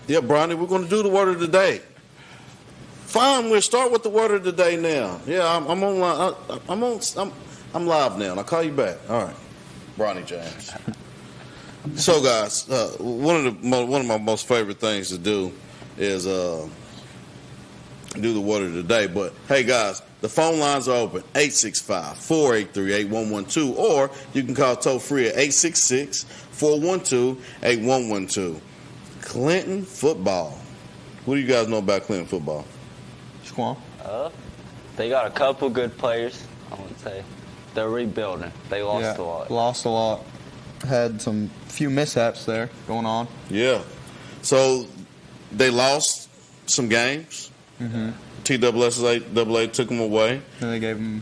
Yeah, Bronny, we're going to do the word of the day. Fine, we'll start with the word of the day now. Yeah, I'm online. I'm live now. And I'll call you back. All right, Bronny James. So, guys, one of my most favorite things to do is do the word of the day. But hey, guys, the phone lines are open: 865-483-8112, or you can call toll free at 866-412-8112. Clinton football. What do you guys know about Clinton football? Squam. They got a couple good players, I would say. They're rebuilding. They lost a lot. Lost a lot. Had some few mishaps there going on. Yeah. So they lost some games. Mm-hmm. TSSAA took them away. And they gave them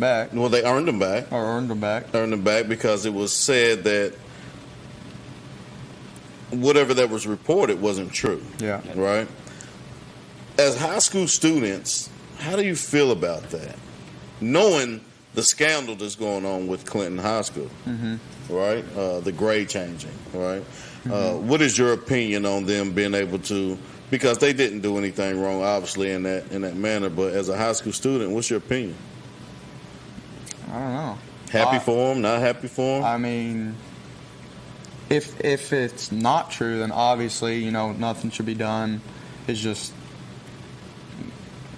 back. Well, they earned them back. Or earned them back. Earned them back because it was said that whatever that was reported wasn't true. Yeah. Right? As high school students, how do you feel about that? Knowing the scandal that's going on with Clinton High School, right? The grade changing, right? What is your opinion on them being able to, because they didn't do anything wrong, obviously, in that manner, but as a high school student, what's your opinion? I don't know. Happy for them, not happy for them? I mean, if it's not true, then obviously, nothing should be done. It's just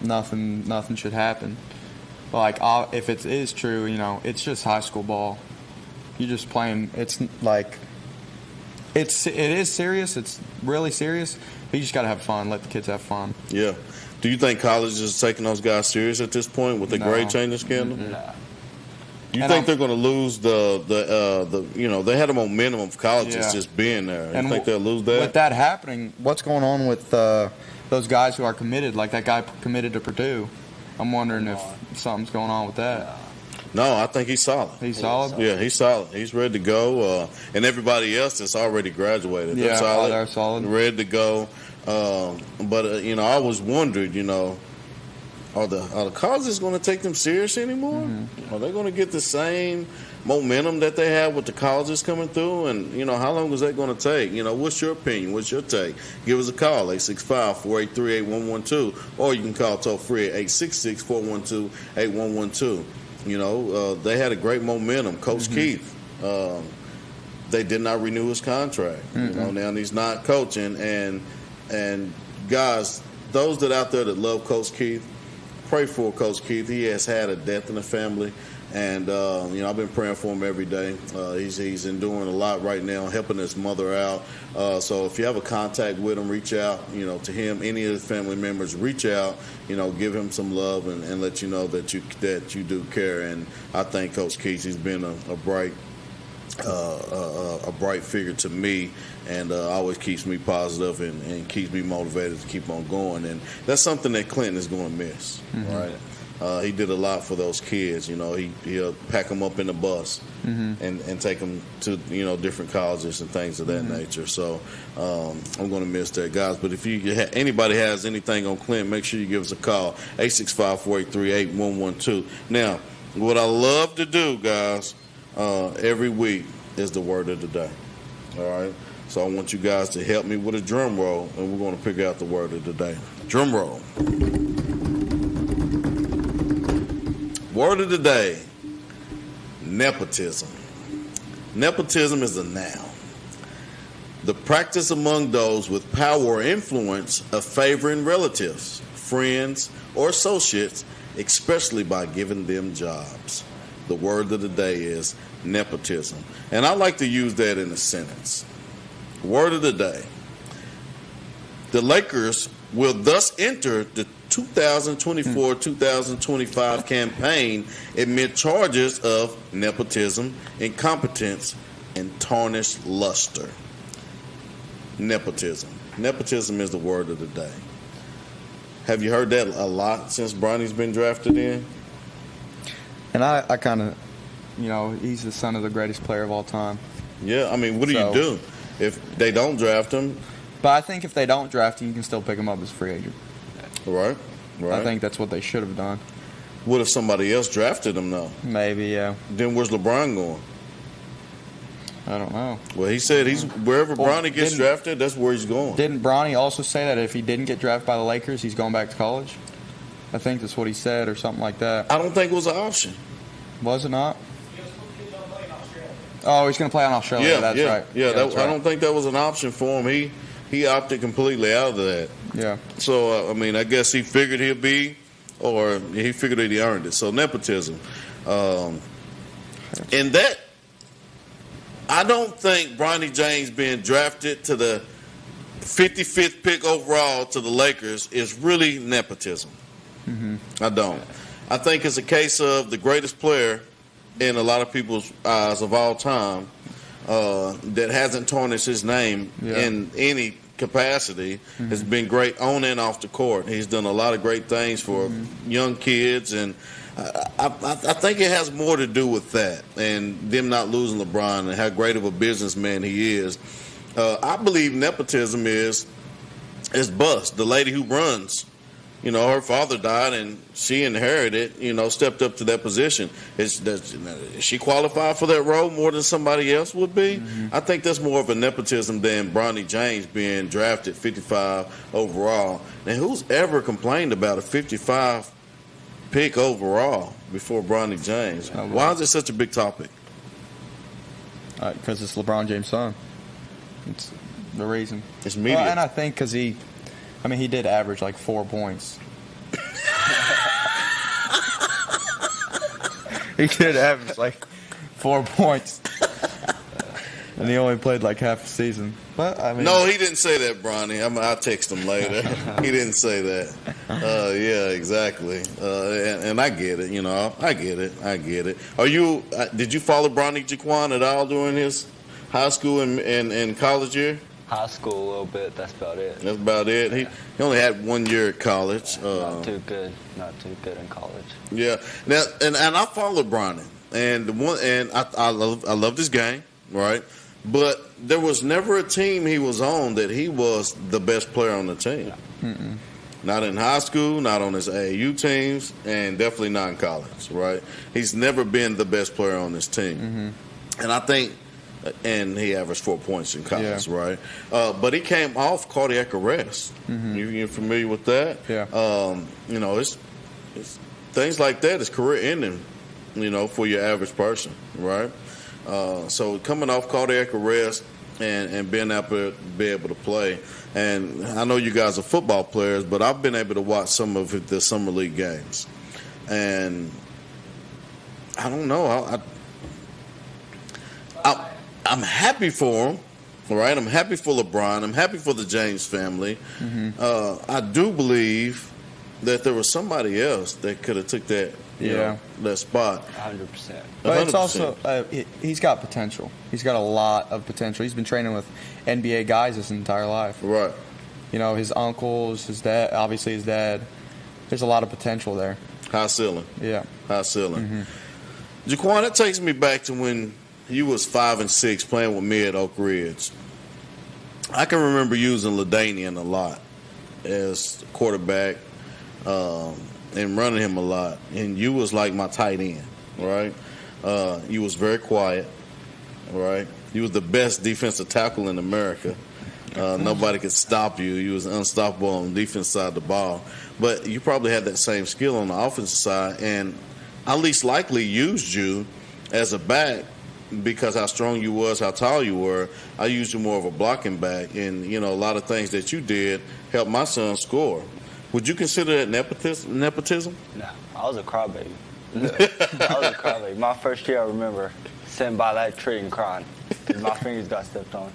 nothing should happen. But if it is true, it's just high school ball. You're just playing. It's like it is serious. It's really serious. But you just got to have fun. Let the kids have fun. Yeah. Do you think college is taking those guys serious at this point with the grade changing scandal? No. You think they're going to lose the they had a momentum of colleges just being there. You think they'll lose that? With that happening, what's going on with those guys who are committed, like that guy committed to Purdue? I'm wondering if something's going on with that. No, I think he's solid. He's solid? Yeah, he's solid. He's ready to go. And everybody else that's already graduated. Yeah, they're solid. They're solid. Ready to go. But I always wondered, Are the colleges going to take them serious anymore? Mm-hmm. Are they going to get the same momentum that they have with the colleges coming through? And, how long is that going to take? What's your opinion? What's your take? Give us a call, 865-483-8112, or you can call toll-free at 866-412-8112. They had a great momentum. Coach Keith, they did not renew his contract. Now he's not coaching. And guys, those that out there that love Coach Keith, pray for Coach Keith. He has had a death in the family, and I've been praying for him every day. He's enduring a lot right now, helping his mother out. So if you have a contact with him, reach out. To him, any of his family members, reach out. Give him some love and let you know that you do care. And I think Coach Keith, he's been a bright figure to me, and always keeps me positive and keeps me motivated to keep on going. And that's something that Clinton is going to miss, right? He did a lot for those kids. He'll pack them up in the bus and take them to different colleges and things of that nature. So I'm going to miss that, guys. But if anybody has anything on Clinton, make sure you give us a call, 865-483-8112. Now, what I love to do, guys, every week is the word of the day. All right? So I want you guys to help me with a drum roll, and we're going to pick out the word of the day. Drum roll. Word of the day, nepotism. Nepotism is a noun. The practice among those with power or influence of favoring relatives, friends, or associates, especially by giving them jobs. The word of the day is nepotism. And I like to use that in a sentence. Word of the day. The Lakers will thus enter the 2024-2025 campaign amid charges of nepotism, incompetence, and tarnished luster. Nepotism. Nepotism is the word of the day. Have you heard that a lot since Bronny's been drafted in? And I kind of, he's the son of the greatest player of all time. Yeah, I mean, what do you do if they don't draft him? But I think if they don't draft him, you can still pick him up as a free agent. Right. I think that's what they should have done. What if somebody else drafted him, though? Maybe, yeah. Then where's LeBron going? I don't know. Well, he said wherever Bronny gets drafted, that's where he's going. Didn't Bronny also say that if he didn't get drafted by the Lakers, he's going back to college? I think that's what he said or something like that. I don't think it was an option. Was it not? Oh, he's going to play on Australia. Yeah, that's right. Yeah, that's right. I don't think that was an option for him. He opted completely out of that. Yeah. So, I guess he figured he'd be, or he figured that he earned it. So, nepotism. And that, I don't think Bronny James being drafted to the 55th pick overall to the Lakers is really nepotism. I don't. I think it's a case of the greatest player in a lot of people's eyes of all time that hasn't tarnished his name in any capacity. Has been great on and off the court. He's done a lot of great things for young kids, and I think it has more to do with that and them not losing LeBron and how great of a businessman he is. I believe nepotism is bust. The lady who runs, her father died and she inherited, stepped up to that position. Is she qualified for that role more than somebody else would be? I think that's more of a nepotism than Bronny James being drafted 55 overall. And who's ever complained about a 55 pick overall before Bronny James? Why is it such a big topic? Because it's LeBron James' son. It's the reason. It's media. And I think because he did average like 4 points. He did average like 4 points. And he only played like half a season. But no, he didn't say that, Bronny. I'll text him later. He didn't say that. Yeah, exactly. And I get it. I get it. Did you follow Bronny Jaquan at all during his high school and college year? High school a little bit. That's about it. That's about it. He only had 1 year at college. Not too good in college. Yeah. Now and I followed Bronny, and I loved his game, right? But there was never a team he was on that he was the best player on the team. Not in high school, not on his AAU teams, and definitely not in college, right? He's never been the best player on this team. And I think, and he averaged 4 points in college, right? But he came off cardiac arrest. You're familiar with that? Yeah. You know, it's things like that is career ending, you know, for your average person, right? So coming off cardiac arrest and being able to be able to play. And I know you guys are football players, but I've been able to watch some of the summer league games. And I don't know. I'm happy for him, right? I'm happy for LeBron. I'm happy for the James family. I do believe that there was somebody else that could have took that, you know, that spot. 100%. But it's also he's got potential. He's got a lot of potential. He's been training with NBA guys his entire life. Right. You know, his uncles, his dad, obviously his dad. There's a lot of potential there. High ceiling. Yeah. High ceiling. Jaquan, that takes me back to when you was 5 and 6 playing with me at Oak Ridge. I can remember using LaDainian a lot as quarterback and running him a lot. And you was like my tight end, right? You was very quiet, right? You was the best defensive tackle in America. Nobody could stop you. You was unstoppable on the defense side of the ball. But you probably had that same skill on the offensive side. And I least likely used you as a back because how strong you was, how tall you were. I used you more of a blocking back. And, you know, a lot of things that you did helped my son score. Would you consider that nepotism? No, I was a crybaby. I was a crybaby. My first year, I remember sitting by that tree and crying because my fingers got stepped on.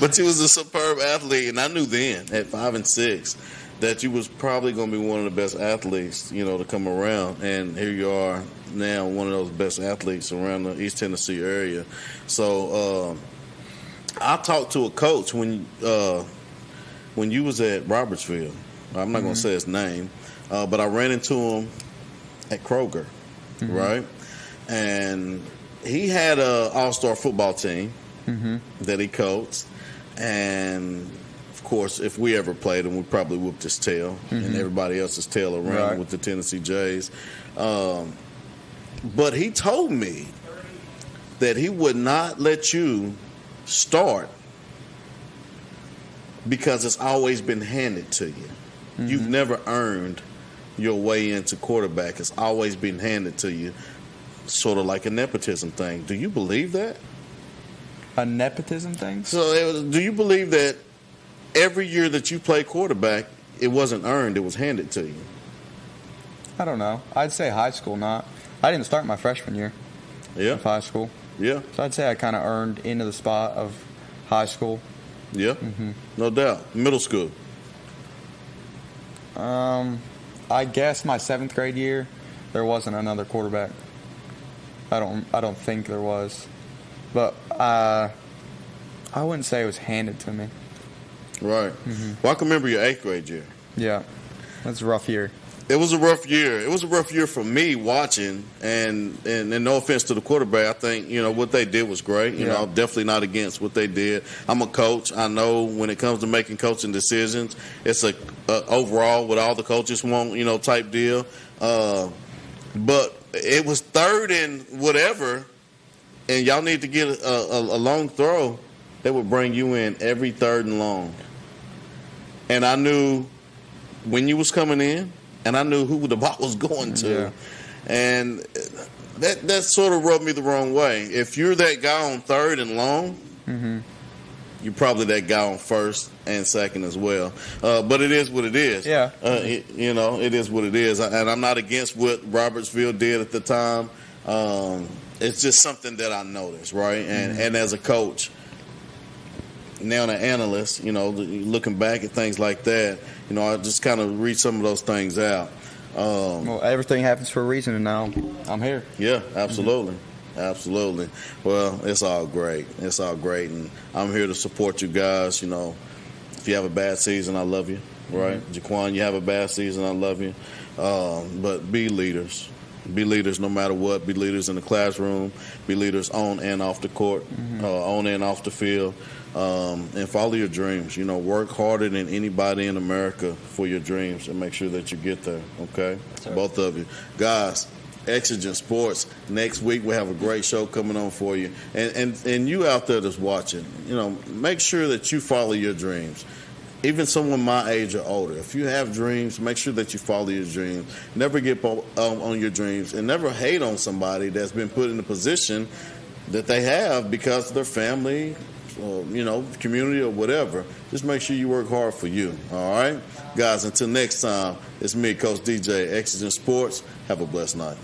But you was a superb athlete, and I knew then at 5 and 6 that you was probably going to be one of the best athletes, you know, to come around. And here you are now, one of those best athletes around the East Tennessee area. So I talked to a coach when you was at Robertsville. I'm not going to say his name, but I ran into him at Kroger, right? And he had an all-star football team that he coached. And, of course, if we ever played him, we'd probably whooped his tail and everybody else's tail around with the Tennessee Jays. But he told me that he would not let you start because it's always been handed to you. You've never earned your way into quarterback. It's always been handed to you, sort of like a nepotism thing. Do you believe that? A nepotism thing? So do you believe that every year that you play quarterback, it wasn't earned, it was handed to you? I don't know. I'd say high school, not. I didn't start my freshman year of high school. Yeah. So I'd say I kind of earned into the spot of high school. Yeah, no doubt. Middle school? I guess my 7th grade year, there wasn't another quarterback. I don't think there was. But I wouldn't say it was handed to me. Right. Well, I can remember your 8th grade year. Yeah. That's a rough year. It was a rough year. It was a rough year for me watching, and no offense to the quarterback, I think, you know, what they did was great. You know, I'm definitely not against what they did. I'm a coach. I know when it comes to making coaching decisions, it's a overall what all the coaches want, you know, type deal. But it was 3rd and whatever, and y'all need to get a long throw. They would bring you in every 3rd and long. And I knew when you was coming in, and I knew who the ball was going to. Yeah. And that sort of rubbed me the wrong way. If you're that guy on 3rd and long, you're probably that guy on 1st and 2nd as well. But it is what it is. Yeah. You know, it is what it is. And I'm not against what Robertsville did at the time. It's just something that I noticed, right? And as a coach, now an analyst, you know, looking back at things like that, you know, I just kind of read some of those things out. Well, everything happens for a reason, and now I'm here. Yeah, absolutely. Absolutely. Well, it's all great. It's all great, and I'm here to support you guys. You know, if you have a bad season, I love you, right? Jaquan, you have a bad season, I love you. But be leaders. Be leaders no matter what. Be leaders in the classroom. Be leaders on and off the court, on and off the field. And follow your dreams. You know, work harder than anybody in America for your dreams and make sure that you get there, okay? Both of you. Guys, Exigent Sports. Next week we have a great show coming on for you. And you out there that's watching, you know, make sure that you follow your dreams. Even someone my age or older, if you have dreams, make sure that you follow your dreams. Never give up on your dreams, and never hate on somebody that's been put in a position that they have because of their family, or, you know, community or whatever. Just make sure you work hard for you, all right? Guys, until next time, it's me, Coach DJ, Exigent Sports. Have a blessed night.